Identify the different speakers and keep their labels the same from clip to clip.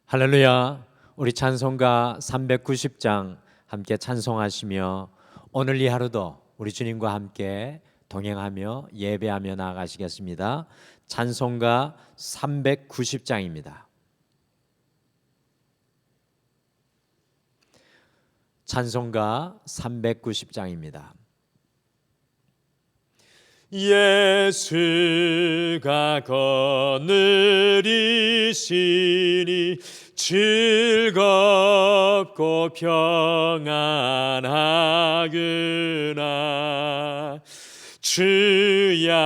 Speaker 1: 할렐루야. 우리 찬송가 390장 함께 찬송하시며 오늘 이 하루도 우리 주님과 함께 동행하며 예배하며 나아가시겠습니다. 찬송가 390장입니다. 찬송가 390장입니다. 예수가 거느리시니 즐겁고 평안하구나. 주야에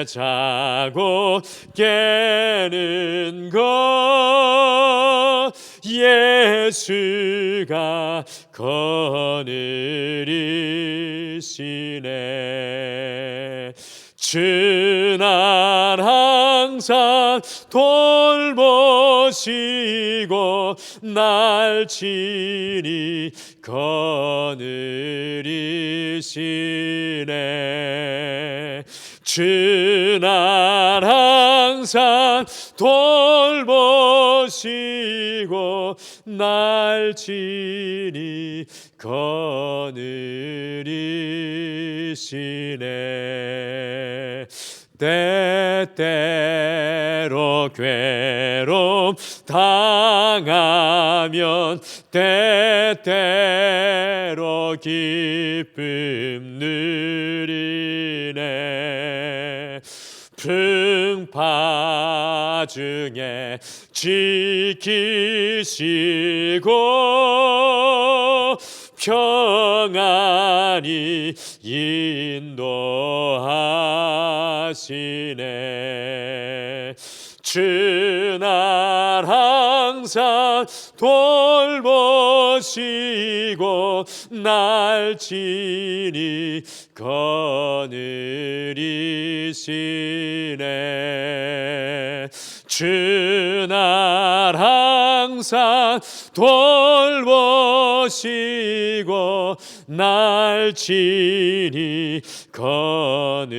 Speaker 1: 자고 깨는 것 예수가 거느리시네. 주 날 항상 돌보시고 날 친히 거느리시네. 주 날 항상 돌보시고 날 친히 거느리시네. 때때로 괴로움 당하면 때때로 기쁨 누리네. 풍파 중에 지키시고 평안히 인도하시네. 주 날 항상 돌보시고 날 친히 거느리시네. 주 날 항상 돌보시고 날 친히 거느리시네.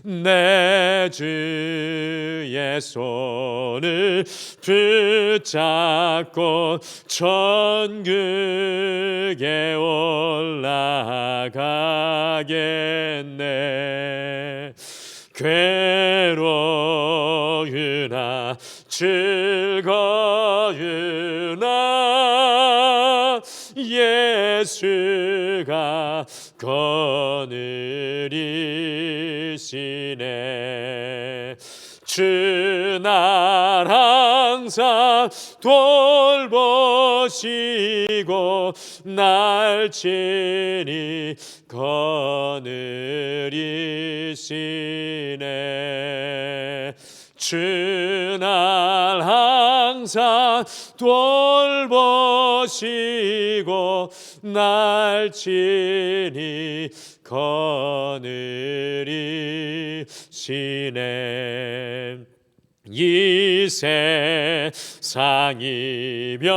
Speaker 1: 내 주의 손을 붙잡고 천국에 올라가겠네. 괴로우나 즐거우나 예수가 거느리시네. 주 날 항상 돌보시고 날 친히 거느리시네. 주 날 항상 돌보시고 날 친히 거느리시네. 이 세상 이별할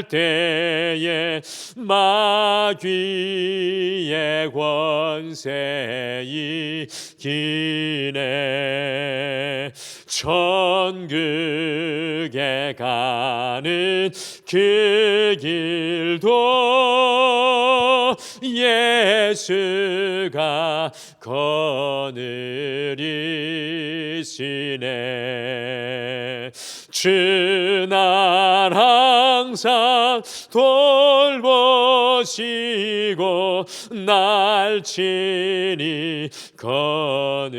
Speaker 1: 때에 마귀의 권세 이기네. 천국에 가는 그 길도 예수가 거느리시네. 주 날 항상 돌보시고 날 친히 거느리시네.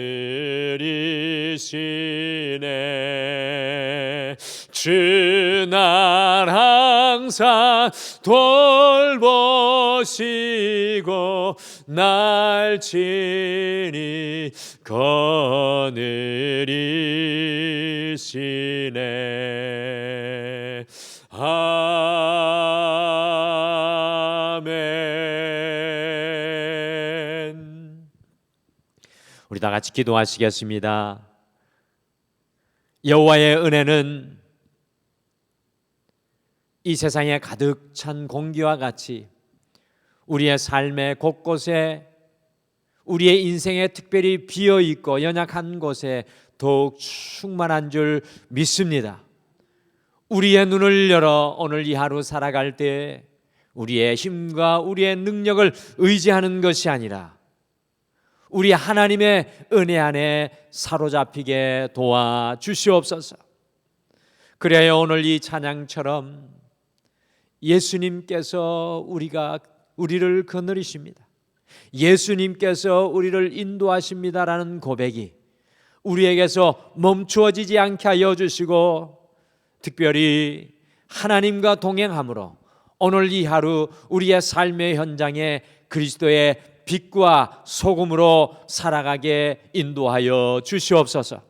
Speaker 1: 주 날 항상 돌보시고 날 친히 거느리시네. 아멘. 우리 다 같이 기도하시겠습니다. 여호와의 은혜는 이 세상에 가득 찬 공기와 같이 우리의 삶의 곳곳에 우리의 인생에 특별히 비어있고 연약한 곳에 더욱 충만한 줄 믿습니다. 우리의 눈을 열어 오늘 이 하루 살아갈 때 우리의 힘과 우리의 능력을 의지하는 것이 아니라 우리 하나님의 은혜 안에 사로잡히게 도와주시옵소서. 그래야 오늘 이 찬양처럼 예수님께서 우리를 거느리십니다, 예수님께서 우리를 인도하십니다라는 고백이 우리에게서 멈추어지지 않게 하여 주시고, 특별히 하나님과 동행함으로 오늘 이 하루 우리의 삶의 현장에 그리스도의 빛과 소금으로 살아가게 인도하여 주시옵소서.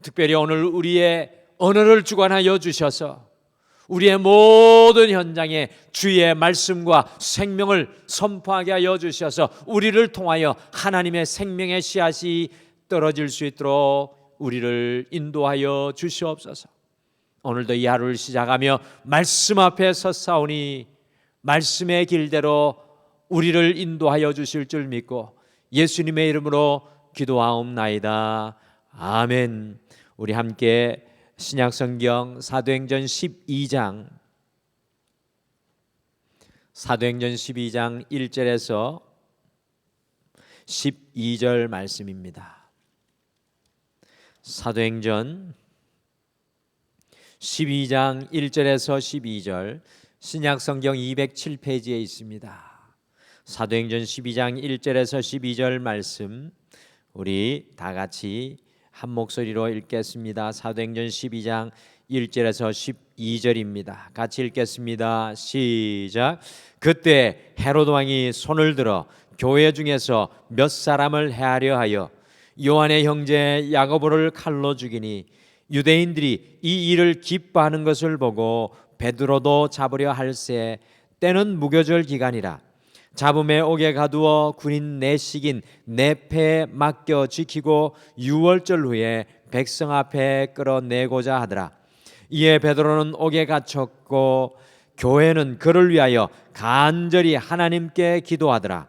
Speaker 1: 특별히 오늘 우리의 언어를 주관하여 주셔서 우리의 모든 현장에 주의 말씀과 생명을 선포하게 하여 주셔서 우리를 통하여 하나님의 생명의 씨앗이 떨어질 수 있도록 우리를 인도하여 주시옵소서. 오늘도 이 하루를 시작하며 말씀 앞에 섰사오니 말씀의 길대로 우리를 인도하여 주실 줄 믿고 예수님의 이름으로 기도하옵나이다. 아멘. 우리 함께 신약성경 사도행전 12장 1절에서 12절 말씀입니다. 사도행전 12장 1절에서 12절, 신약성경 207페이지에 있습니다. 사도행전 12장 1절에서 12절 말씀 우리 다 같이 한 목소리로 읽겠습니다. 사도행전 12장 1절에서 12절입니다. 같이 읽겠습니다. 시작. 그때 헤로드 왕이 손을 들어 교회 중에서 몇 사람을 해하려 하여 요한의 형제 야고보를 칼로 죽이니 유대인들이 이 일을 기뻐하는 것을 보고 베드로도 잡으려 할새 때는 무교절 기간이라 잡음에 옥에 가두어 군인 내식인 내패에 맡겨 지키고 6월절 후에 백성 앞에 끌어내고자 하더라. 이에 베드로는 옥에 갇혔고 교회는 그를 위하여 간절히 하나님께 기도하더라.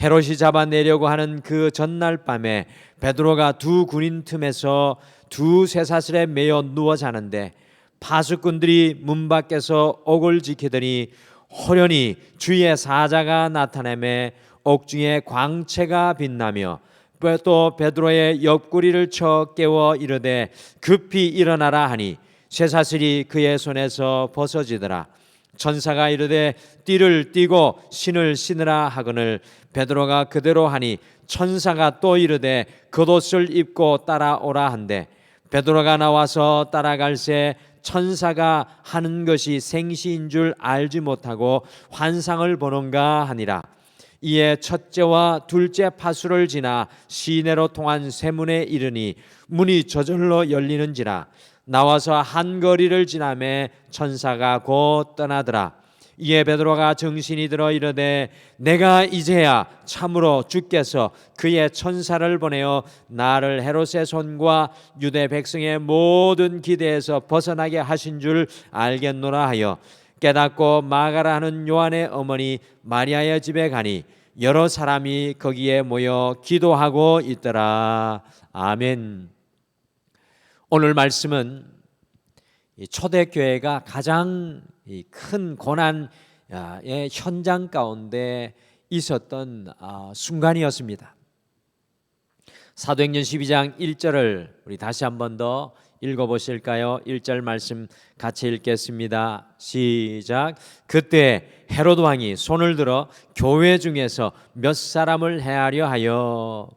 Speaker 1: 헤롯이 잡아내려고 하는 그 전날 밤에 베드로가 두 군인 틈에서 두 쇠사슬에 매여 누워 자는데 파수꾼들이 문 밖에서 옥을 지키더니 호련히 주의 사자가 나타내매 옥중에 광채가 빛나며 또 베드로의 옆구리를 쳐 깨워 이르되 급히 일어나라 하니 쇠사슬이 그의 손에서 벗어지더라. 천사가 이르되 띠를 띠고 신을 신으라 하거늘 베드로가 그대로 하니 천사가 또 이르되 겉옷을 입고 따라오라 한대 베드로가 나와서 따라갈새 천사가 하는 것이 생시인 줄 알지 못하고 환상을 보는가 하니라. 이에 첫째와 둘째 파수를 지나 시내로 통한 쇠문에 이르니 문이 저절로 열리는지라. 나와서 한 거리를 지나매 천사가 곧 떠나더라. 이에 베드로가 정신이 들어 이르되 내가 이제야 참으로 주께서 그의 천사를 보내어 나를 헤롯의 손과 유대 백성의 모든 기대에서 벗어나게 하신 줄 알겠노라 하여 깨닫고 마가라 하는 요한의 어머니 마리아의 집에 가니 여러 사람이 거기에 모여 기도하고 있더라. 아멘. 오늘 말씀은 초대교회가 가장 큰 고난의 현장 가운데 있었던 순간이었습니다. 사도행전 12장 1절을 우리 다시 한 번 더 읽어보실까요? 1절 말씀 같이 읽겠습니다. 시작. 그때 헤로드 왕이 손을 들어 교회 중에서 몇 사람을 해하려 하여,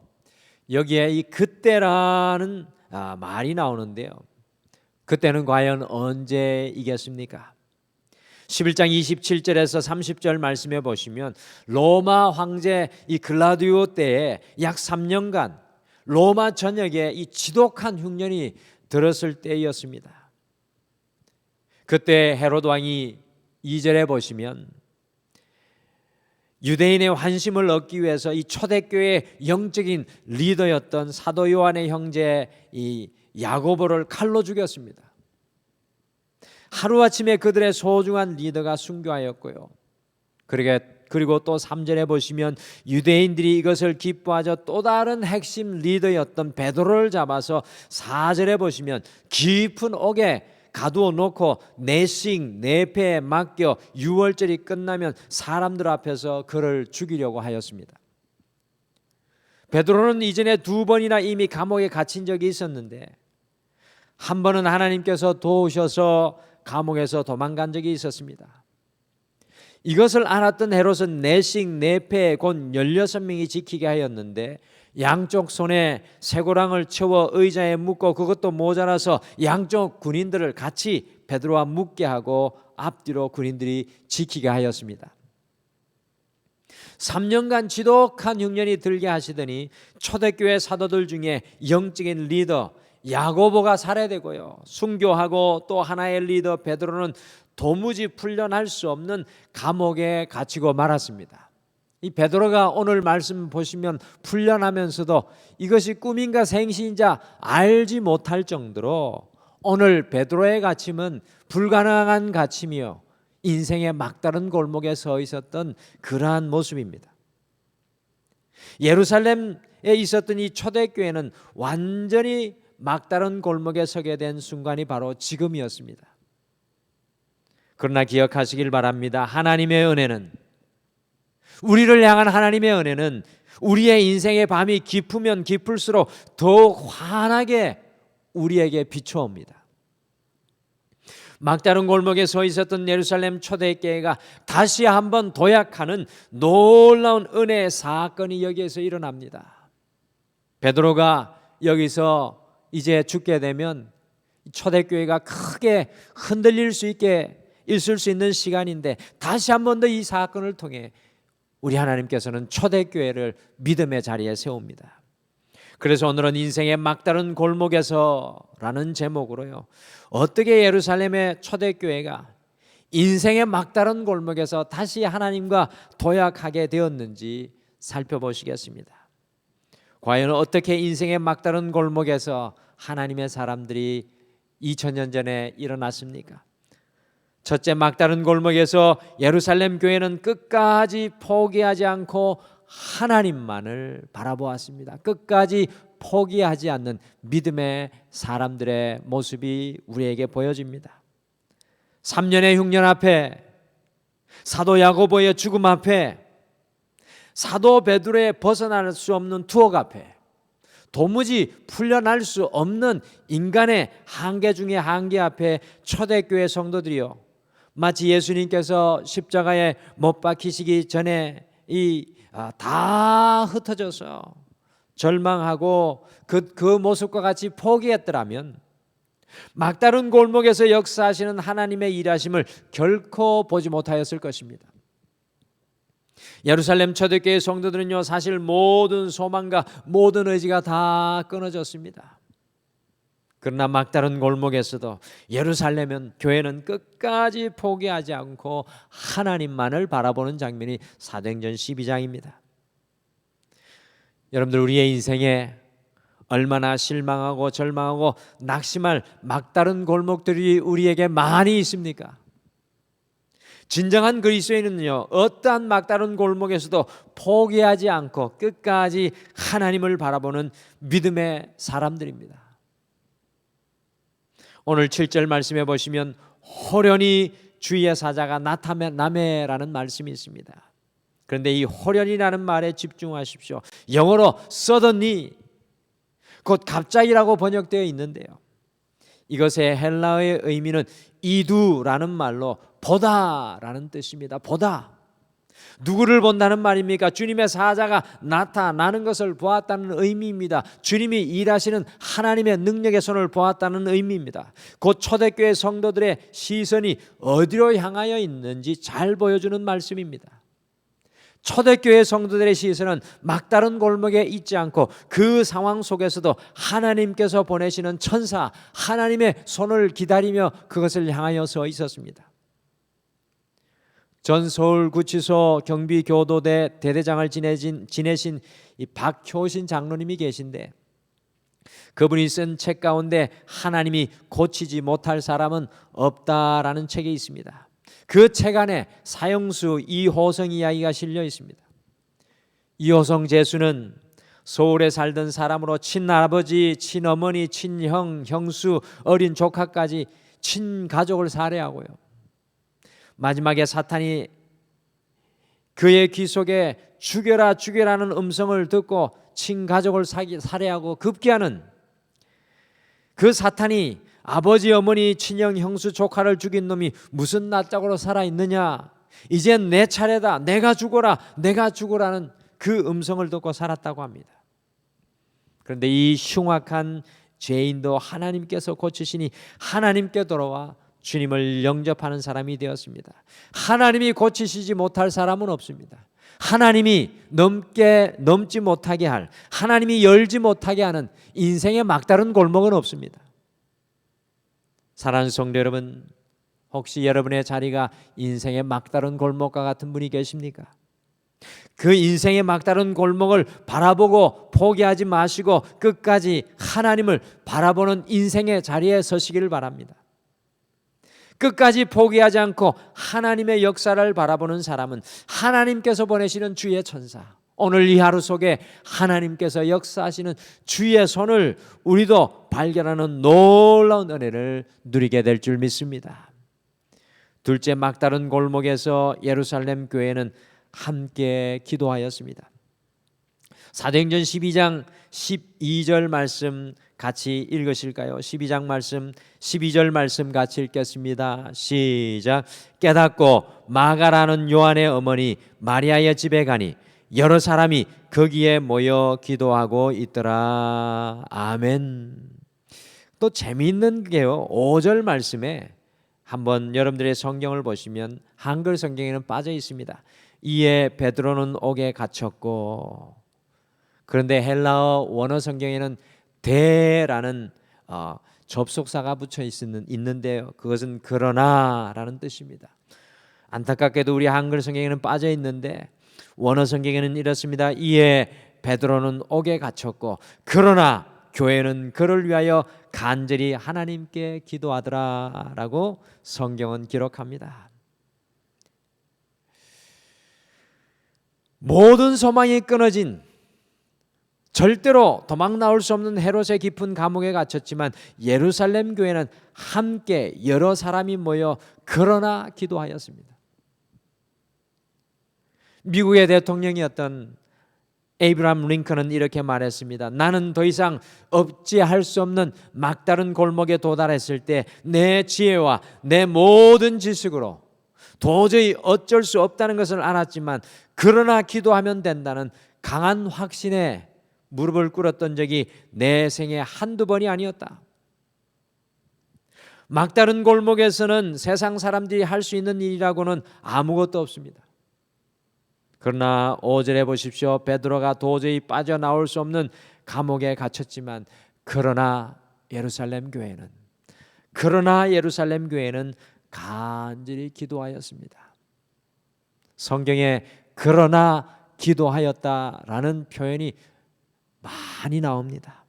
Speaker 1: 여기에 이 그때라는 말이 나오는데요. 그때는 과연 언제이겠습니까? 11장 27절에서 30절 말씀해 보시면 로마 황제 이 글라디오 때에 약 3년간 로마 전역에 이 지독한 흉년이 들었을 때였습니다. 그때 헤로드 왕이 2절에 보시면 유대인의 환심을 얻기 위해서 이 초대교회의 영적인 리더였던 사도 요한의 형제 이 야고보를 칼로 죽였습니다. 하루아침에 그들의 소중한 리더가 순교하였고요. 그러게 그리고 또 3절에 보시면 유대인들이 이것을 기뻐하자 또 다른 핵심 리더였던 베드로를 잡아서 4절에 보시면 깊은 옥에 가두어 놓고 내식 내패에 맡겨 유월절이 끝나면 사람들 앞에서 그를 죽이려고 하였습니다. 베드로는 이전에 2번이나 이미 감옥에 갇힌 적이 있었는데 한 번은 하나님께서 도우셔서 감옥에서 도망간 적이 있었습니다. 이것을 알았던 헤롯은 내식 내패 곧 16명이 지키게 하였는데 양쪽 손에 쇠고랑을 채워 의자에 묶고 그것도 모자라서 양쪽 군인들을 같이 베드로와 묶게 하고 앞뒤로 군인들이 지키게 하였습니다. 3년간 지독한 흉년이 들게 하시더니 초대교회 사도들 중에 영적인 리더 야고보가 살해되고요, 순교하고 또 하나의 리더 베드로는 도무지 풀려날 수 없는 감옥에 갇히고 말았습니다. 이 베드로가 오늘 말씀 보시면 풀려나면서도 이것이 꿈인가 생시인자 알지 못할 정도로 오늘 베드로의 갇힘은 불가능한 갇힘이요, 인생의 막다른 골목에 서 있었던 그러한 모습입니다. 예루살렘에 있었던 이 초대교회는 완전히 막다른 골목에 서게 된 순간이 바로 지금이었습니다. 그러나 기억하시길 바랍니다. 하나님의 은혜는, 우리를 향한 하나님의 은혜는 우리의 인생의 밤이 깊으면 깊을수록 더욱 환하게 우리에게 비춰옵니다. 막다른 골목에 서 있었던 예루살렘 초대교회가 다시 한번 도약하는 놀라운 은혜의 사건이 여기에서 일어납니다. 베드로가 여기서 이제 죽게 되면 초대교회가 크게 흔들릴 수 있게 있을 수 있는 시간인데 다시 한번 더 이 사건을 통해 우리 하나님께서는 초대교회를 믿음의 자리에 세웁니다. 그래서 오늘은 인생의 막다른 골목에서라는 제목으로요, 어떻게 예루살렘의 초대교회가 인생의 막다른 골목에서 다시 하나님과 도약하게 되었는지 살펴보시겠습니다. 과연 어떻게 인생의 막다른 골목에서 하나님의 사람들이 2000년 전에 일어났습니까? 첫째, 막다른 골목에서 예루살렘 교회는 끝까지 포기하지 않고 하나님만을 바라보았습니다. 끝까지 포기하지 않는 믿음의 사람들의 모습이 우리에게 보여집니다. 3년의 흉년 앞에, 사도 야고보의 죽음 앞에, 사도 베드로의 벗어날 수 없는 투옥 앞에, 도무지 풀려날 수 없는 인간의 한계 중에 한계 앞에 초대교회 성도들이요, 마치 예수님께서 십자가에 못 박히시기 전에 다 흩어져서 절망하고 그 모습과 같이 포기했더라면 막다른 골목에서 역사하시는 하나님의 일하심을 결코 보지 못하였을 것입니다. 예루살렘 초대교회 성도들은요, 사실 모든 소망과 모든 의지가 다 끊어졌습니다. 그러나 막다른 골목에서도 예루살렘은, 교회는 끝까지 포기하지 않고 하나님만을 바라보는 장면이 사도행전 12장입니다. 여러분들, 우리의 인생에 얼마나 실망하고 절망하고 낙심할 막다른 골목들이 우리에게 많이 있습니까? 진정한 그리스도인은요, 어떠한 막다른 골목에서도 포기하지 않고 끝까지 하나님을 바라보는 믿음의 사람들입니다. 오늘 7절 말씀해 보시면 호련히 주의 사자가 나타나매라는 말씀이 있습니다. 그런데 이 호련이라는 말에 집중하십시오. 영어로 suddenly, 곧 갑자기라고 번역되어 있는데요, 이것의 헬라어의 의미는 이두라는 말로 보다라는 뜻입니다. 보다. 누구를 본다는 말입니까? 주님의 사자가 나타나는 것을 보았다는 의미입니다. 주님이 일하시는 하나님의 능력의 손을 보았다는 의미입니다. 곧 초대교회 성도들의 시선이 어디로 향하여 있는지 잘 보여주는 말씀입니다. 초대교회 성도들의 시선은 막다른 골목에 있지 않고 그 상황 속에서도 하나님께서 보내시는 천사, 하나님의 손을 기다리며 그것을 향하여 서 있었습니다. 전 서울구치소 경비교도대 대대장을 지내신 이 박효신 장로님이 계신데, 그분이 쓴 책 가운데 하나님이 고치지 못할 사람은 없다라는 책이 있습니다. 그 책 안에 사형수 이호성 이야기가 실려 있습니다. 이호성 제수는 서울에 살던 사람으로 친아버지, 친어머니, 친형, 형수, 어린 조카까지 친가족을 살해하고요. 마지막에 사탄이 그의 귀 속에 죽여라 죽여라는 음성을 듣고 친가족을 살해하고 급기야는 그 사탄이 아버지, 어머니, 친형, 형수, 조카를 죽인 놈이 무슨 낯짝으로 살아있느냐, 이젠 내 차례다, 내가 죽어라, 내가 죽어라는 그 음성을 듣고 살았다고 합니다. 그런데 이 흉악한 죄인도 하나님께서 고치시니 하나님께 돌아와 주님을 영접하는 사람이 되었습니다. 하나님이 고치시지 못할 사람은 없습니다. 하나님이 넘지 못하게 할, 하나님이 열지 못하게 하는 인생의 막다른 골목은 없습니다. 사랑하는 성도 여러분, 혹시 여러분의 자리가 인생의 막다른 골목과 같은 분이 계십니까? 그 인생의 막다른 골목을 바라보고 포기하지 마시고 끝까지 하나님을 바라보는 인생의 자리에 서시기를 바랍니다. 끝까지 포기하지 않고 하나님의 역사를 바라보는 사람은 하나님께서 보내시는 주의 천사, 오늘 이 하루 속에 하나님께서 역사하시는 주의 손을 우리도 발견하는 놀라운 은혜를 누리게 될 줄 믿습니다. 둘째, 막다른 골목에서 예루살렘 교회는 함께 기도하였습니다. 사도행전 12장 12절 말씀 같이 읽으실까요? 12장 말씀 12절 말씀 같이 읽겠습니다. 시작. 깨닫고 마가라는 요한의 어머니 마리아의 집에 가니 여러 사람이 거기에 모여 기도하고 있더라. 아멘. 또 재미있는 게요, 5절 말씀에 한번 여러분들의 성경을 보시면 한글 성경에는 빠져 있습니다. 이에 베드로는 옥에 갇혔고, 그런데 헬라어 원어 성경에는 대라는 접속사가 붙여 있는데요, 그것은 그러나라는 뜻입니다. 안타깝게도 우리 한글 성경에는 빠져 있는데 원어 성경에는 이렇습니다. 이에 베드로는 옥에 갇혔고 그러나 교회는 그를 위하여 간절히 하나님께 기도하더라라고 성경은 기록합니다. 모든 소망이 끊어진, 절대로 도망 나올 수 없는 헤롯의 깊은 감옥에 갇혔지만 예루살렘 교회는 함께 여러 사람이 모여 그러나 기도하였습니다. 미국의 대통령이었던 에이브라함 링컨은 이렇게 말했습니다. 나는 더 이상 어찌할 수 없는 막다른 골목에 도달했을 때 내 지혜와 내 모든 지식으로 도저히 어쩔 수 없다는 것을 알았지만 그러나 기도하면 된다는 강한 확신에 무릎을 꿇었던 적이 내 생에 한두 번이 아니었다. 막다른 골목에서는 세상 사람들이 할 수 있는 일이라고는 아무것도 없습니다. 그러나 5절에 보십시오. 베드로가 도저히 빠져나올 수 없는 감옥에 갇혔지만 그러나 예루살렘 교회는 간절히 기도하였습니다. 성경에 그러나 기도하였다라는 표현이 많이 나옵니다.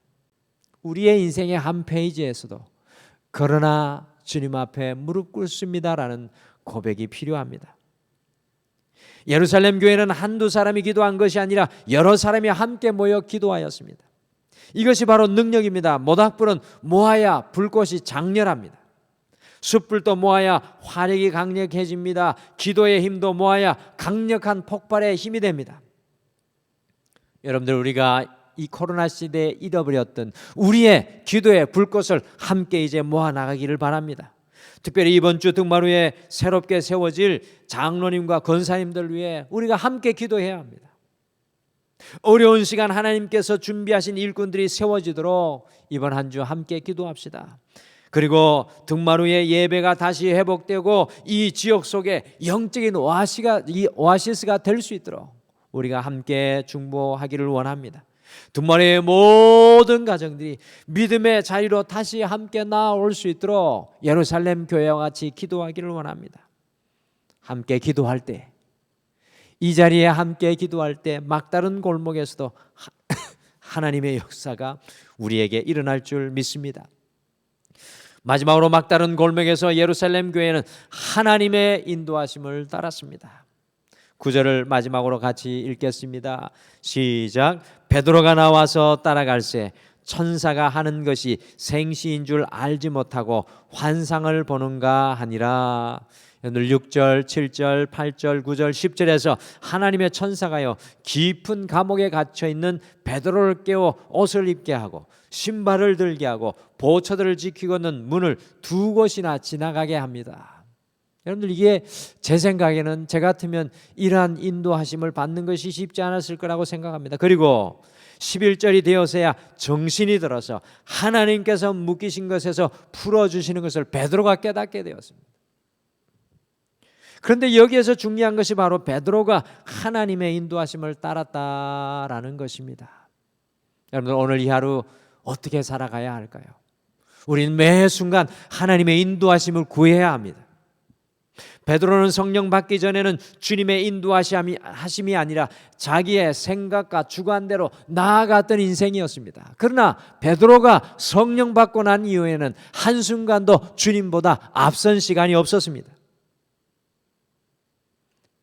Speaker 1: 우리의 인생의 한 페이지에서도 그러나 주님 앞에 무릎 꿇습니다라는 고백이 필요합니다. 예루살렘 교회는 한두 사람이 기도한 것이 아니라 여러 사람이 함께 모여 기도하였습니다. 이것이 바로 능력입니다. 모닥불은 모아야 불꽃이 장렬합니다. 숯불도 모아야 화력이 강력해집니다. 기도의 힘도 모아야 강력한 폭발의 힘이 됩니다. 여러분들, 우리가 이 코로나 시대에 잃어버렸던 우리의 기도의 불꽃을 함께 이제 모아 나가기를 바랍니다. 특별히 이번 주 등마루에 새롭게 세워질 장로님과 권사님들 위해 우리가 함께 기도해야 합니다. 어려운 시간 하나님께서 준비하신 일꾼들이 세워지도록 이번 한 주 함께 기도합시다. 그리고 등마루의 예배가 다시 회복되고 이 지역 속에 영적인 오아시스가 될 수 있도록 우리가 함께 중보하기를 원합니다. 등마루의 모든 가정들이 믿음의 자리로 다시 함께 나올 수 있도록 예루살렘 교회와 같이 기도하기를 원합니다. 함께 기도할 때, 이 자리에 함께 기도할 때 막다른 골목에서도 하나님의 역사가 우리에게 일어날 줄 믿습니다. 마지막으로 막다른 골목에서 예루살렘 교회는 하나님의 인도하심을 따랐습니다. 9절을 마지막으로 같이 읽겠습니다. 시작. 베드로가 나와서 따라갈새 천사가 하는 것이 생시인 줄 알지 못하고 환상을 보는가 하니라. 오늘 6절, 7절, 8절, 9절, 10절에서 하나님의 천사가요 깊은 감옥에 갇혀 있는 베드로를 깨워 옷을 입게 하고 신발을 들게 하고 보초들을 지키고는 문을 두 곳이나 지나가게 합니다. 여러분들, 이게 제 생각에는 제 같으면 이러한 인도하심을 받는 것이 쉽지 않았을 거라고 생각합니다. 그리고 11절이 되어서야 정신이 들어서 하나님께서 묶이신 것에서 풀어주시는 것을 베드로가 깨닫게 되었습니다. 그런데 여기에서 중요한 것이 바로 베드로가 하나님의 인도하심을 따랐다라는 것입니다. 여러분들, 오늘 이 하루 어떻게 살아가야 할까요? 우리는 매 순간 하나님의 인도하심을 구해야 합니다. 베드로는 성령 받기 전에는 주님의 인도하심이 아니라 자기의 생각과 주관대로 나아갔던 인생이었습니다. 그러나 베드로가 성령 받고 난 이후에는 한순간도 주님보다 앞선 시간이 없었습니다.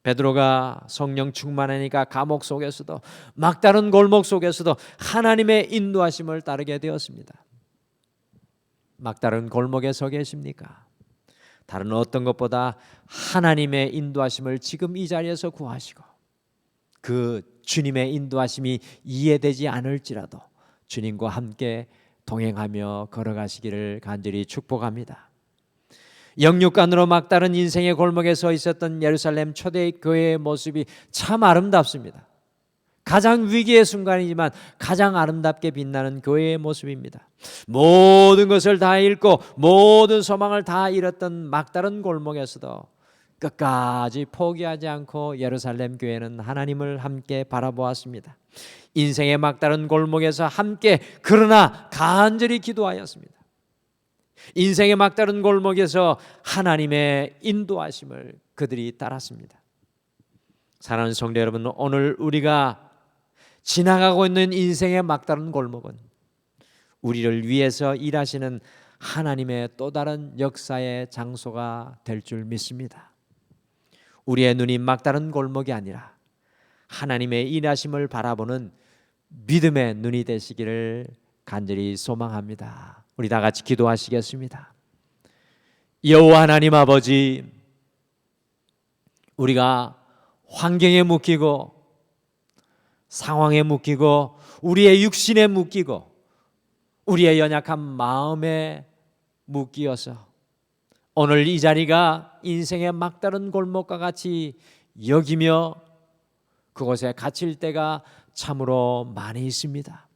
Speaker 1: 베드로가 성령 충만하니까 감옥 속에서도 막다른 골목 속에서도 하나님의 인도하심을 따르게 되었습니다. 막다른 골목에 서 계십니까? 다른 어떤 것보다 하나님의 인도하심을 지금 이 자리에서 구하시고 그 주님의 인도하심이 이해되지 않을지라도 주님과 함께 동행하며 걸어가시기를 간절히 축복합니다. 영육간으로 막다른 인생의 골목에 서 있었던 예루살렘 초대교회의 모습이 참 아름답습니다. 가장 위기의 순간이지만 가장 아름답게 빛나는 교회의 모습입니다. 모든 것을 다 잃고 모든 소망을 다 잃었던 막다른 골목에서도 끝까지 포기하지 않고 예루살렘 교회는 하나님을 함께 바라보았습니다. 인생의 막다른 골목에서 함께 그러나 간절히 기도하였습니다. 인생의 막다른 골목에서 하나님의 인도하심을 그들이 따랐습니다. 사랑하는 성도 여러분, 오늘 우리가 지나가고 있는 인생의 막다른 골목은 우리를 위해서 일하시는 하나님의 또 다른 역사의 장소가 될 줄 믿습니다. 우리의 눈이 막다른 골목이 아니라 하나님의 일하심을 바라보는 믿음의 눈이 되시기를 간절히 소망합니다. 우리 다 같이 기도하시겠습니다. 여호와 하나님 아버지, 우리가 환경에 묶이고 상황에 묶이고 우리의 육신에 묶이고 우리의 연약한 마음에 묶이어서 오늘 이 자리가 인생의 막다른 골목과 같이 여기며 그곳에 갇힐 때가 참으로 많이 있습니다.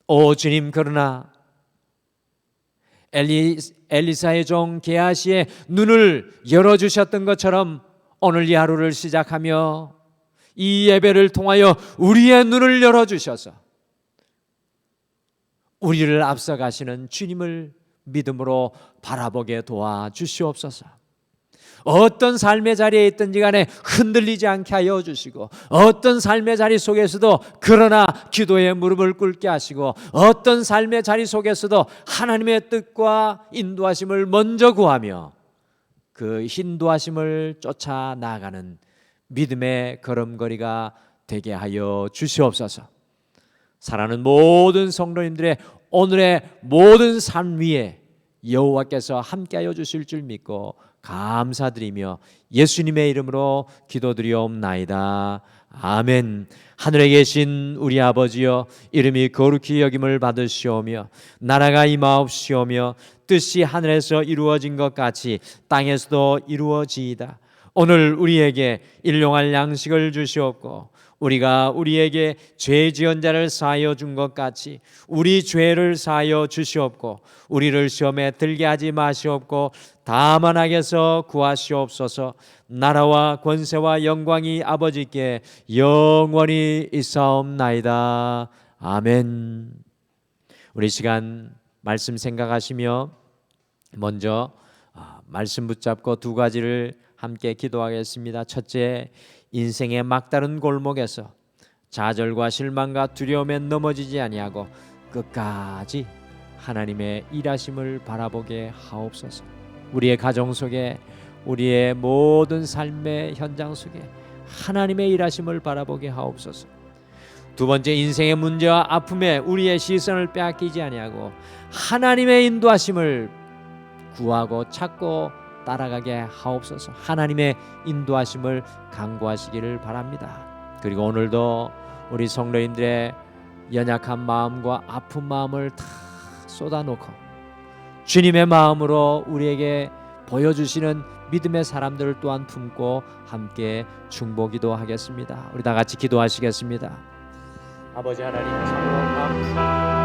Speaker 1: 오 주님, 그러나 엘리사의 종 게하시의 눈을 열어주셨던 것처럼 오늘 이 하루를 시작하며 이 예배를 통하여 우리의 눈을 열어주셔서 우리를 앞서가시는 주님을 믿음으로 바라보게 도와주시옵소서. 어떤 삶의 자리에 있든지 간에 흔들리지 않게 하여 주시고, 어떤 삶의 자리 속에서도 그러나 기도의 무릎을 꿇게 하시고, 어떤 삶의 자리 속에서도 하나님의 뜻과 인도하심을 먼저 구하며 그 인도하심을 쫓아 나아가는 믿음의 걸음걸이가 되게 하여 주시옵소서. 사랑하는 모든 성도님들의 오늘의 모든 삶 위에 여호와께서 함께하여 주실 줄 믿고 감사드리며 예수님의 이름으로 기도드리옵나이다. 아멘. 하늘에 계신 우리 아버지여, 이름이 거룩히 여김을 받으시오며 나라가 임하옵시오며 뜻이 하늘에서 이루어진 것 같이 땅에서도 이루어지이다. 오늘 우리에게 일용할 양식을 주시옵고 우리가 우리에게 죄 지은 자를 사하여 준 것 같이 우리 죄를 사하여 주시옵고 우리를 시험에 들게 하지 마시옵고 다만 악에서 구하시옵소서. 나라와 권세와 영광이 아버지께 영원히 있사옵나이다. 아멘. 우리 시간 말씀 생각하시며 먼저 말씀 붙잡고 두 가지를 함께 기도하겠습니다. 첫째, 인생의 막다른 골목에서 좌절과 실망과 두려움에 넘어지지 아니하고 끝까지 하나님의 일하심을 바라보게 하옵소서. 우리의 가정 속에, 우리의 모든 삶의 현장 속에 하나님의 일하심을 바라보게 하옵소서. 두 번째, 인생의 문제와 아픔에 우리의 시선을 빼앗기지 아니하고 하나님의 인도하심을 구하고 찾고 따라가게 하옵소서. 하나님의 인도하심을 간구하시기를 바랍니다. 그리고 오늘도 우리 성도님들의 연약한 마음과 아픈 마음을 다 쏟아놓고 주님의 마음으로 우리에게 보여주시는 믿음의 사람들을 또한 품고 함께 중보기도 하겠습니다. 우리 다 같이 기도하시겠습니다. 아버지 하나님, 참으로 감사합니다.